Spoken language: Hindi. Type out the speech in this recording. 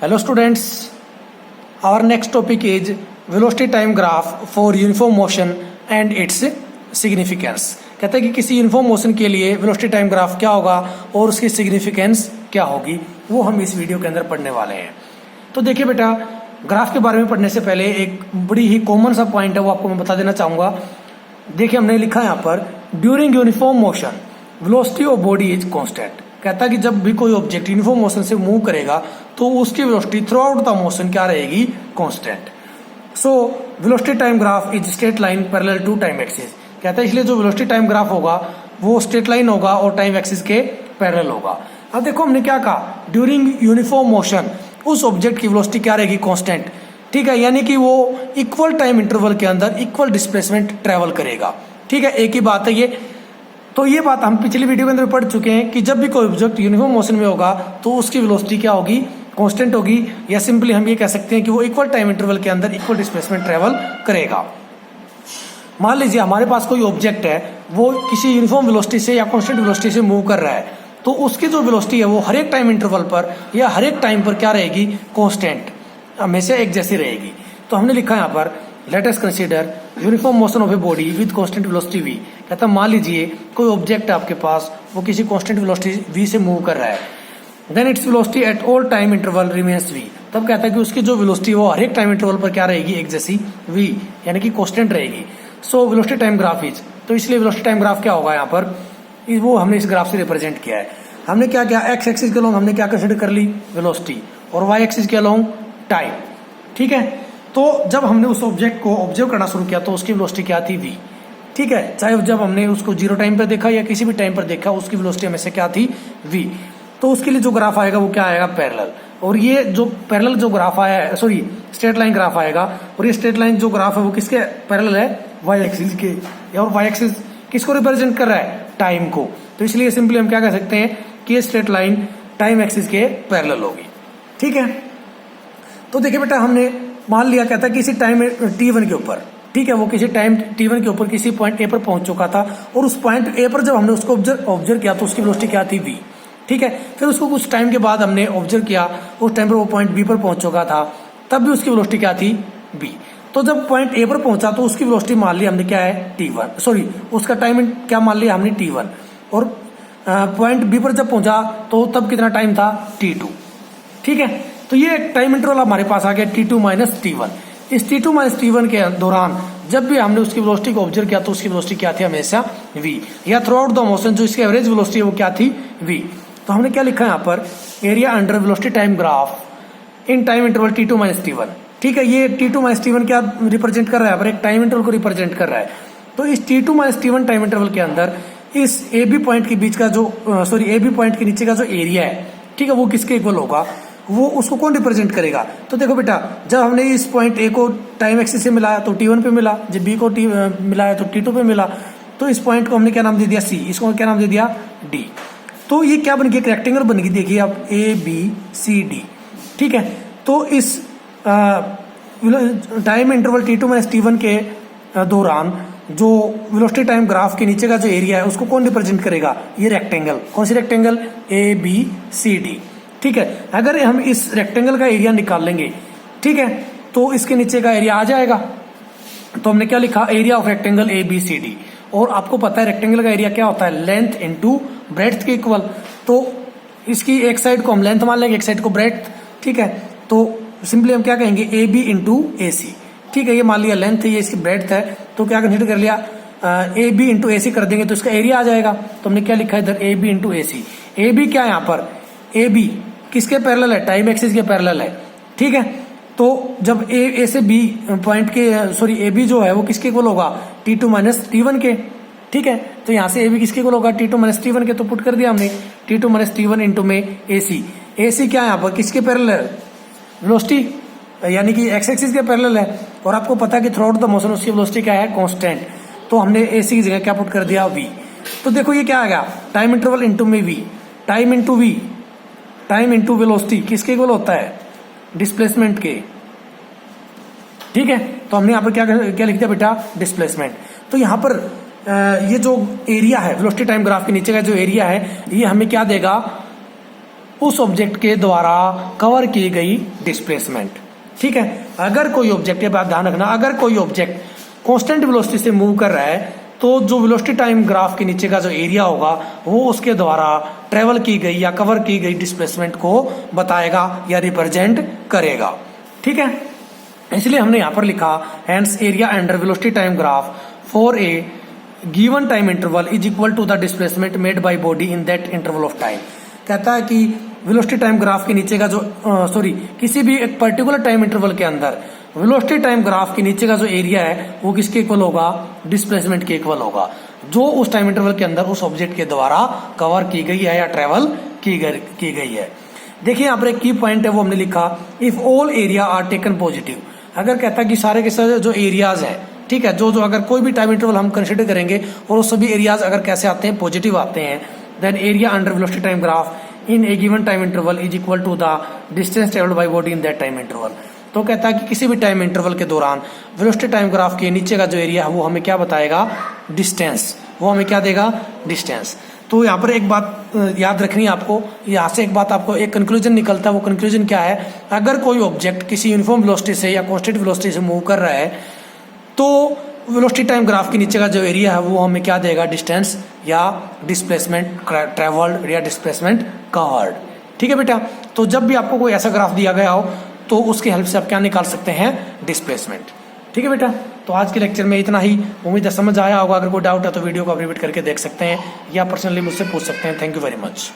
Hello students, our next topic is velocity time graph for uniform motion and its significance। कहते हैं कि किसी यूनिफॉर्म मोशन के लिए वेलोसिटी टाइम ग्राफ क्या होगा और उसकी सिग्निफिकेंस क्या होगी, वो हम इस वीडियो के अंदर पढ़ने वाले हैं। तो देखिए बेटा, ग्राफ के बारे में पढ़ने से पहले एक बड़ी ही कॉमन सा पॉइंट है, वो आपको मैं बता देना चाहूंगा। देखिए हमने लिखा है यहाँ पर, during uniform motion velocity of body is constant. कहता है कि जब भी कोई ऑब्जेक्ट यूनिफॉर्म मोशन से मूव करेगा तो उसकी velocity throughout the motion क्या रहेगी, constant. So velocity time graph is straight line parallel to time axis. कहता है इसलिए जो वेलोसिटी टाइम ग्राफ होगा वो स्ट्रेट लाइन होगा और टाइम एक्सिस के पैरेलल होगा। अब देखो हमने क्या कहा, ड्यूरिंग यूनिफॉर्म मोशन उस ऑब्जेक्ट की वेलोसिटी क्या रहेगी, कांस्टेंट। ठीक है, यानी कि वो इक्वल टाइम इंटरवल के अंदर इक्वल डिस्प्लेसमेंट ट्रेवल करेगा। ठीक है, एक ही बात है ये। तो ये बात हम पिछली वीडियो के अंदर पढ़ चुके हैं कि जब भी कोई ऑब्जेक्ट यूनिफॉर्म मोशन में होगा तो उसकी वेलोसिटी क्या होगी, कांस्टेंट होगी, या सिंपली हम ये कह सकते हैं कि वो इक्वल टाइम इंटरवल के अंदर इक्वल डिस्प्लेसमेंट ट्रेवल करेगा। मान लीजिए हमारे पास कोई ऑब्जेक्ट है, वो किसी यूनिफॉर्म वेलोसिटी से या कांस्टेंट वेलोसिटी से मूव कर रहा है, तो उसकी जो वेलोसिटी है वो हर एक टाइम इंटरवल पर या हर एक टाइम पर क्या रहेगी, कांस्टेंट, हमेशा एक जैसी रहेगी। तो हमने लिखा यहाँ पर, let us consider uniform motion of a body with constant velocity v। कहता मान लीजिए कोई ऑब्जेक्ट है आपके पास, वो किसी कांस्टेंट वेलोसिटी v से मूव कर रहा है, then its velocity at all time interval remains v। तब कहता है कि उसकी जो वेलोसिटी वो हर एक टाइम इंटरवल पर क्या रहेगी, एक जैसी v, यानी कि कांस्टेंट रहेगी। सो वेलोसिटी टाइम ग्राफ इज, तो इसलिए वेलोसिटी टाइम ग्राफ क्या होगा यहाँ पर, वो हमने इस ग्राफ से रिप्रेजेंट किया है। हमने क्या किया, एक्स एक्सिस के अलोंग हमने क्या कंसिडर कर ली, वेलोसिटी, और वाई एक्सिस के अलोंग टाइम। ठीक है, तो जब हमने उस ऑब्जेक्ट को ऑब्जर्व करना शुरू किया तो उसकी वेलोसिटी क्या थी, v। ठीक है, चाहे जब हमने उसको जीरो टाइम पर देखा या किसी भी टाइम पर देखा, उसकी वेलोसिटी हमेशा क्या थी, v। तो उसके लिए जो ग्राफ आएगा वो क्या आएगा, पैरेलल। और ये जो पैरेलल जो ग्राफ आया है, सॉरी स्ट्रेट लाइन ग्राफ आएगा, और ये स्ट्रेट लाइन जो ग्राफ है वो किसके पैरेलल है, वाई एक्सिस के। और वाई एक्सिस किसको रिप्रेजेंट कर रहा है, टाइम को। तो इसलिए सिंपली हम क्या कह सकते हैं कि ये स्ट्रेट लाइन टाइम एक्सिस के पैरेलल होगी। ठीक है, तो देखिए बेटा, हमने मान लिया, कहता है किसी टाइम t1 के ऊपर, ठीक है, वो किसी टाइम t1 के ऊपर किसी पॉइंट a पर पहुंच चुका था, और उस पॉइंट a पर जब हमने उसको ऑब्जर्व किया तो उसकी वेलोसिटी क्या थी, v। ठीक है, फिर उसको कुछ टाइम के बाद हमने ऑब्जर्व किया, उस टाइम पर वो पॉइंट b पर पहुंच चुका था, तब भी उसकी वेलोसिटी क्या थी, v। तो जब पॉइंट a पर पहुंचा तो उसकी वेलोसिटी मान ली हमने क्या है, t1, सॉरी उसका टाइम क्या मान लिया हमने, t1। और पॉइंट b पर जब पहुंचा तो तब कितना टाइम था, t2। ठीक है, तो ये टाइम इंटरवल हमारे पास आ गया t2 माइनस t1। इस t2 माइनस t1 के दौरान जब भी हमने उसकी वेलोसिटी को ऑब्जर्व किया तो उसकी वेलोसिटी क्या थी, हमेशा v, या थ्रू आउट द मोशन जो इसकी एवरेज वेलोसिटी है वो क्या थी, v। तो हमने क्या लिखा है यहाँ पर, area under velocity time graph in time interval t2 minus t1। ठीक है, ये t2 माइनस t1 क्या रिप्रेजेंट कर रहा है, एक टाइम इंटरवल को रिप्रेजेंट कर रहा है। तो इस t2 minus t1 time interval के अंदर इस AB पॉइंट के बीच का जो AB पॉइंट के नीचे का जो एरिया है, ठीक है, वो किसके इक्वल होगा, वो उसको कौन रिप्रेजेंट करेगा। तो देखो बेटा, जब हमने इस पॉइंट A को टाइम एक्सिस से मिलाया तो t1 पे मिला, जब B को मिलाया तो t2 पे मिला। तो इस पॉइंट को हमने क्या नाम दे दिया, C, इसको क्या नाम दे दिया, D। तो ये क्या बन गया, एक रेक्टेंगल बन गई। देखिए अब ABCD। ठीक है, तो इस time interval t2 minus t1 के दौरान जो वेलोसिटी टाइम ग्राफ के नीचे का जो एरिया है उसको कौन रिप्रेजेंट करेगा, ये रेक्टेंगल। कौन सी रेक्टेंगल, ABCD। ठीक है, अगर हम इस रेक्टेंगल का एरिया निकाल लेंगे, ठीक है, तो इसके नीचे का एरिया आ जाएगा। तो हमने क्या लिखा, एरिया ऑफ रेक्टेंगल ABCD। और आपको पता है रेक्टेंगल का एरिया क्या होता है, लेंथ इनटू ब्रेड्थ के इक्वल। तो इसकी एक साइड को हम लेंथ मान लेंगे, एक साइड को ब्रेड्थ। ठीक है, तो सिंपली हम क्या कहेंगे, AB इंटू AC। ठीक है, ये मान लिया लेंथ है, ये इसकी ब्रेड्थ है, तो क्या कंसीडर कर लिया, AB इंटू AC कर देंगे तो इसका एरिया आ जाएगा। तो हमने क्या लिखा है इधर, AB इंटू AC। AB क्या है यहाँ पर, AB किसके पैरेलल है, टाइम एक्सिस के पैरेलल है। ठीक है, तो जब A से B पॉइंट के, सॉरी AB जो है वो किसके इक्वल होगा, t2 माइनस t1 के। ठीक है, तो यहाँ से AB किसके इक्वल होगा, t2 माइनस t1 के। तो पुट कर दिया हमने t2 माइनस t1 इंटू में AC। AC क्या है यहाँ पर, किसके पैरेलल है, वेलोसिटी, यानी कि एक्स एक्सिस के पैरेलल है। और आपको पता है कि थ्रू आउट द मोशन उसकी वेलोसिटी क्या है, कांस्टेंट। तो हमने AC की जगह क्या पुट कर दिया, v। तो देखो ये क्या आ गया, टाइम इंटरवल इंटू में v, time into v, time into velocity किसके इक्वल होता है, डिस्प्लेसमेंट के। ठीक है, तो हमने यहाँ पर क्या लिख दिया बेटा, डिस्प्लेसमेंट। तो यहाँ पर ये जो एरिया है वेलोसिटी टाइम ग्राफ के नीचे का जो एरिया है, ये हमें क्या देगा, उस ऑब्जेक्ट के द्वारा कवर की गई डिस्प्लेसमेंट। ठीक है, अगर कोई ऑब्जेक्ट, ये बात ध्यान रखना, अगर कोई ऑब्जेक्ट कांस्टेंट वेलोसिटी से मूव कर रहा है तो जो वेलोसिटी टाइम ग्राफ के नीचे का जो एरिया होगा वो उसके द्वारा ट्रेवल की गई या कवर की गई डिस्प्लेसमेंट को बताएगा या रिप्रेजेंट करेगा। ठीक है, इसलिए हमने यहां पर लिखा hence area under velocity time graph for a given time interval is equal to the displacement made by body in that interval of time. कहता है कि वेलोसिटी टाइम ग्राफ के नीचे का जो किसी भी एक पर्टिकुलर टाइम इंटरवल के अंदर वेलोसिटी टाइम ग्राफ के नीचे का जो एरिया है वो किसके इक्वल होगा, डिस्प्लेसमेंट के इक्वल होगा, जो उस टाइम इंटरवल के अंदर उस ऑब्जेक्ट के द्वारा कवर की गई है या ट्रेवल की गई है। देखिए यहाँ पर एक की पॉइंट है वो हमने लिखा, if all area are taken positive. अगर कहता है कि सारे के सारे जो एरियाज हैं, ठीक है, जो अगर कोई भी टाइम इंटरवल हम कंसिडर करेंगे और वो सभी एरियाज अगर कैसे आते हैं, पॉजिटिव आते हैं, then area under velocity time graph in a given time interval is equal to the distance travelled by body in that time interval. तो कहता है कि किसी भी टाइम इंटरवल के दौरान वेलोसिटी टाइम ग्राफ के नीचे का जो एरिया है वो हमें क्या बताएगा, डिस्टेंस, वो हमें क्या देगा, डिस्टेंस। तो यहाँ पर एक बात याद रखनी है आपको, यहाँ से एक बात आपको एक कंक्लूजन निकलता है, वो कंक्लूजन क्या है, अगर कोई ऑब्जेक्ट किसी यूनिफॉर्म वेलोसिटी से या कांस्टेंट वेलोसिटी से मूव कर रहा है तो वेलोसिटी टाइम ग्राफ के नीचे का जो एरिया है वो हमें क्या देगा, डिस्टेंस या डिस्प्लेसमेंट ट्रेवल्ड या डिस्प्लेसमेंट कवर्ड। ठीक है बेटा, तो जब भी आपको कोई ऐसा ग्राफ दिया गया हो तो उसकी हेल्प से आप क्या निकाल सकते हैं, डिस्प्लेसमेंट। ठीक है बेटा, तो आज के लेक्चर में इतना ही, उम्मीद है समझ आया होगा। अगर कोई डाउट है तो वीडियो को आप रिपीट करके देख सकते हैं या पर्सनली मुझसे पूछ सकते हैं। Thank you very much.